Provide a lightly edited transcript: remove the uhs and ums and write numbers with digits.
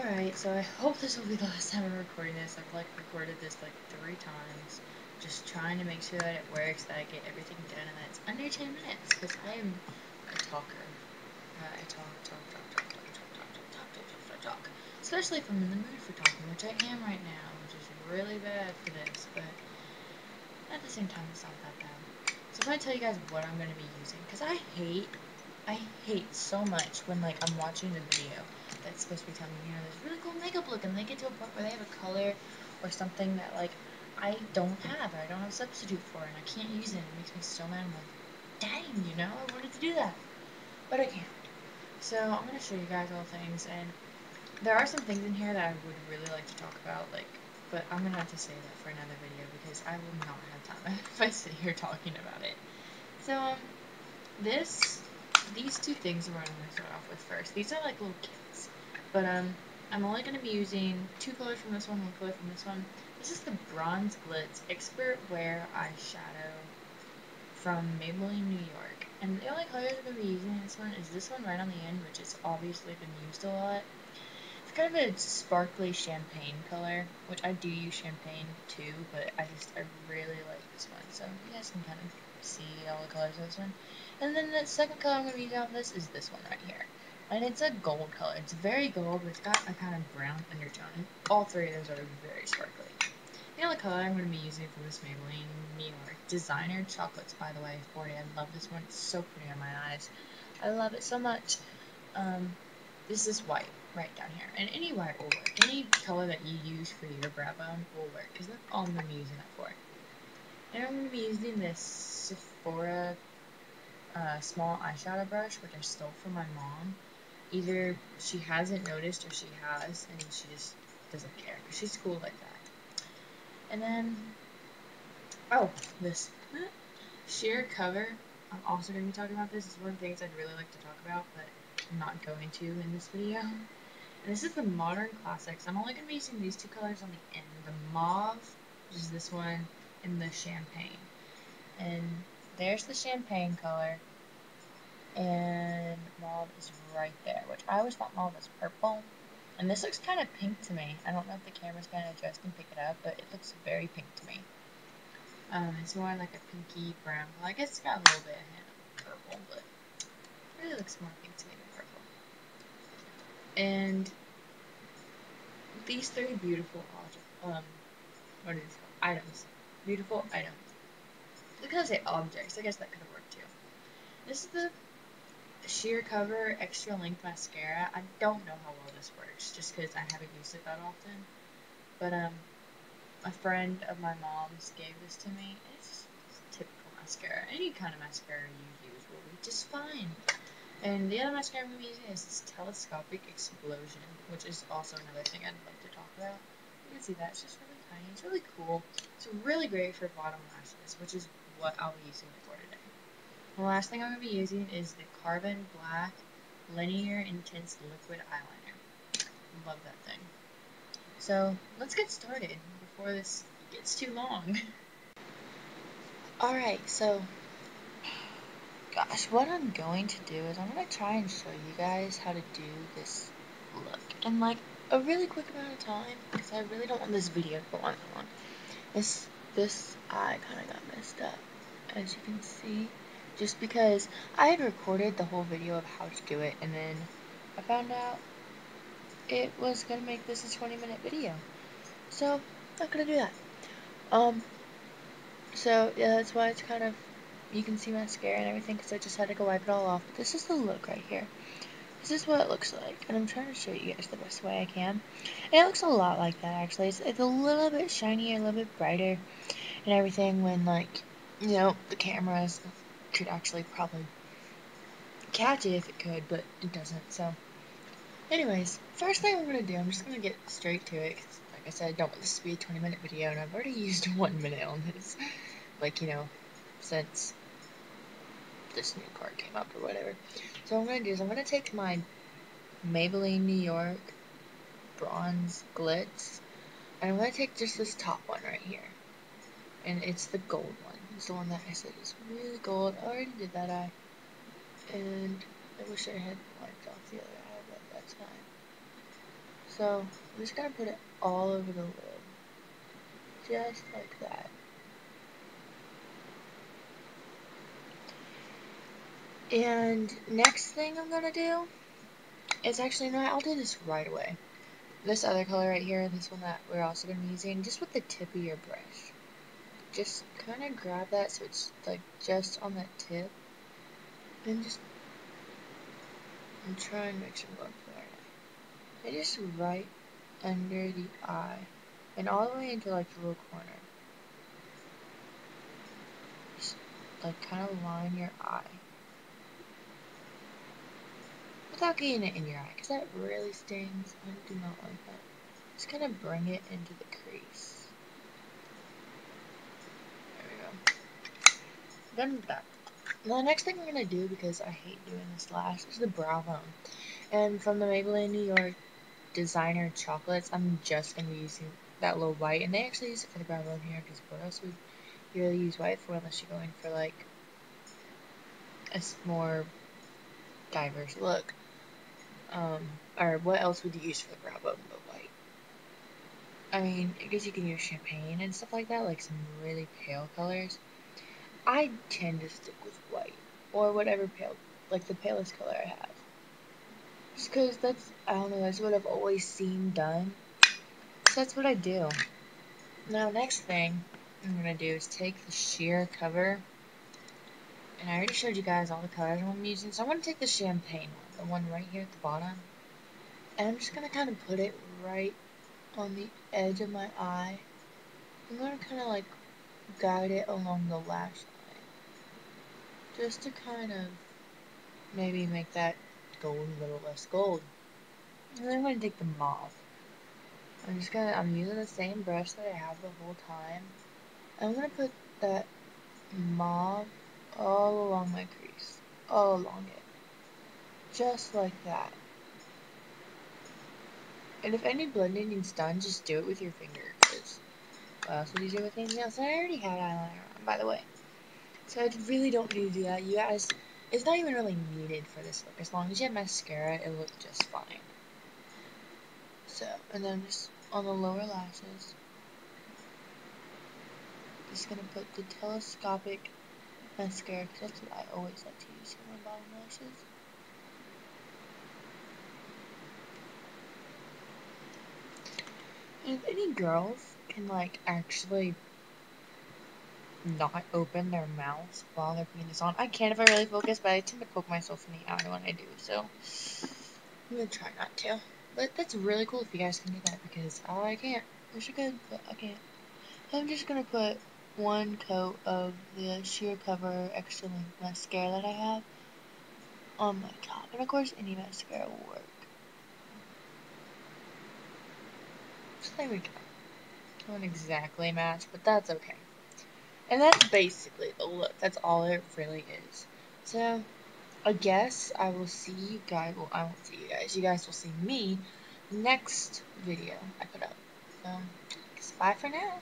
Alright, so I hope this will be the last time I'm recording this. I've recorded this 3 times, just trying to make sure that it works, that I get everything done, and that it's under 10 minutes, because I am a talker. I talk. Especially if I'm in the mood for talking, which I am right now, which is really bad for this, but at the same time, it's not that bad. So I'm going to tell you guys what I'm going to be using, because I hate so much when I'm watching a video that's supposed to be telling me, this really cool makeup look, and they get to a point where they have a color or something that I don't have, or I don't have a substitute for, and I can't use it, and it makes me so mad. I'm like, dang, I wanted to do that, but I can't. So I'm going to show you guys all things, and there are some things in here that I would really like to talk about, but I'm going to have to save that for another video, because I will not have time if I sit here talking about it. So, these two things are what I'm going to start off with first. These are like little kits, but I'm only going to be using 2 colors from this one, 1 color from this one. This is the Bronze Glitz Expert Wear Eyeshadow from Maybelline New York, and the only colors I'm going to be using in this one is this one right on the end, which has obviously been used a lot. It's kind of a sparkly champagne color, which I do use champagne too, but I really like this one, so you guys can kind of see all the colors of this one. And then the second color I'm going to be using off this is this one right here. And it's a gold color. It's very gold, but it's got a kind of brown undertone. And all 3 of those are very sparkly. The only color I'm going to be using from this Maybelline New York Designer Chocolates, by the way, 40. I love this one. It's so pretty on my eyes. I love it so much. This is white right down here. And any white will work. Any color that you use for your brow bone will work, because that's all I'm going to be using it for. And I'm going to be using this Sephora small eyeshadow brush, which I stole from my mom. Either she hasn't noticed or she has, and she just doesn't care, because she's cool like that. And then, this sheer cover. I'm also going to be talking about this. It's one of the things I'd really like to talk about, but I'm not going to in this video. And this is the Modern Classics. I'm only going to be using these 2 colors on the end. The mauve, which is this one, and the champagne. And there's the champagne color. And mauve is right there, which I always thought mauve was purple. And this looks kind of pink to me. I don't know if the camera's going to adjust and pick it up, but it looks very pink to me. It's more like a pinky brown. Well, I guess it's got a little bit of hint of purple, but it really looks more pink to me than purple. And these 3 beautiful items. Beautiful items. I was gonna say objects. I guess that could have worked too. This is the Sheer Cover Extra Length Mascara. I don't know how well this works, just because I haven't used it that often. But a friend of my mom's gave this to me. It's typical mascara. Any kind of mascara you use will be just fine. And the other mascara I'm going to be using is this Telescopic Explosion, which is also another thing I'd love to talk about. You can see that. It's just really tiny. It's really cool. It's really great for bottom lashes, which is what I'll be using it for today. The last thing I'm going to be using is the Carbon Black Linear Intense Liquid Eyeliner. Love that thing. So, let's get started before this gets too long. Alright, so, gosh, what I'm going to do is I'm going to try and show you guys how to do this look in a really quick amount of time, because I really don't want this video to go on that long. This eye kind of got messed up, as you can see, just because I had recorded the whole video of how to do it, and then I found out it was going to make this a 20-minute video, so I'm not going to do that. So yeah, that's why it's kind of, you can see mascara and everything, because I just had to go wipe it all off. But this is the look right here. This is what it looks like, and I'm trying to show you guys the best way I can. And it looks a lot like that, actually. It's a little bit shinier, a little bit brighter, and everything, when the cameras could actually probably catch it if it could, but it doesn't. So anyways, first thing I'm going to do, I'm just going to get straight to it, because like I said, I don't want this to be a 20-minute video, and I've already used 1 minute on this, since this new card came up or whatever. So what I'm going to do is I'm going to take my Maybelline New York Bronze Glitz, and I'm going to take just this top one right here, and it's the gold one. It's the one that I said is really gold. I already did that eye, and I wish I had wiped off the other eye, but that's fine. So I'm just gonna put it all over the lid. Just like that. And next thing I'm gonna do is actually, no, I'll do this right away. This other color right here, this one that we're also gonna be using, just with the tip of your brush. Just kind of grab that so it's like just on that tip. And just, I'm trying to make sure I'm going for it. And just right under the eye. And all the way into like the little corner. Just like kind of line your eye. Without getting it in your eye, because that really stings. I do not like that. Just kind of bring it into the crease. There we go. Done with that. Now the next thing I'm going to do, because I hate doing this last, is the brow bone. And from the Maybelline New York designer chocolates, I'm just going to be using that little white. And they actually use it for the brow bone here, because what else would you really use white for unless you're going for like a more diverse look? Or what else would you use for the brow bone but white? I mean, I guess you can use champagne and stuff like that, like some really pale colors. I tend to stick with white, or whatever pale, like the palest color I have. Just because that's, I don't know, that's what I've always seen done. So that's what I do. Now, next thing I'm going to do is take the sheer cover. And I already showed you guys all the colors I'm using. So I'm going to take the champagne one, the one right here at the bottom. And I'm just going to kind of put it right on the edge of my eye. I'm going to kind of like guide it along the lash line. Just to kind of maybe make that gold a little less gold. And then I'm going to take the mauve. I'm using the same brush that I have the whole time. I'm going to put that mauve all along my crease. All along it. Just like that. And if any blending is done, just do it with your finger. Because what else would you do with anything else? And I already had eyeliner on, by the way. So I really don't need to do that. You guys, it's not even really needed for this look. As long as you have mascara, it'll look just fine. So, and then just on the lower lashes, just gonna put the telescopic mascara, because that's what I always like to use for my bottom lashes. And if any girls can like actually not open their mouths while they're putting this on, I can if I really focus, but I tend to poke myself in the eye when I do, so I'm gonna try not to. But that's really cool if you guys can do that, because I can't. Wish I could, but I can't. So I'm just gonna put one coat of the sheer cover extra length mascara that I have on my top. And of course, any mascara will work. So there we go. Don't exactly match, but that's okay. And that's basically the look. That's all it really is. So, I guess I will see you guys. Well, I won't see you guys. You guys will see me next video I put up. So, bye for now.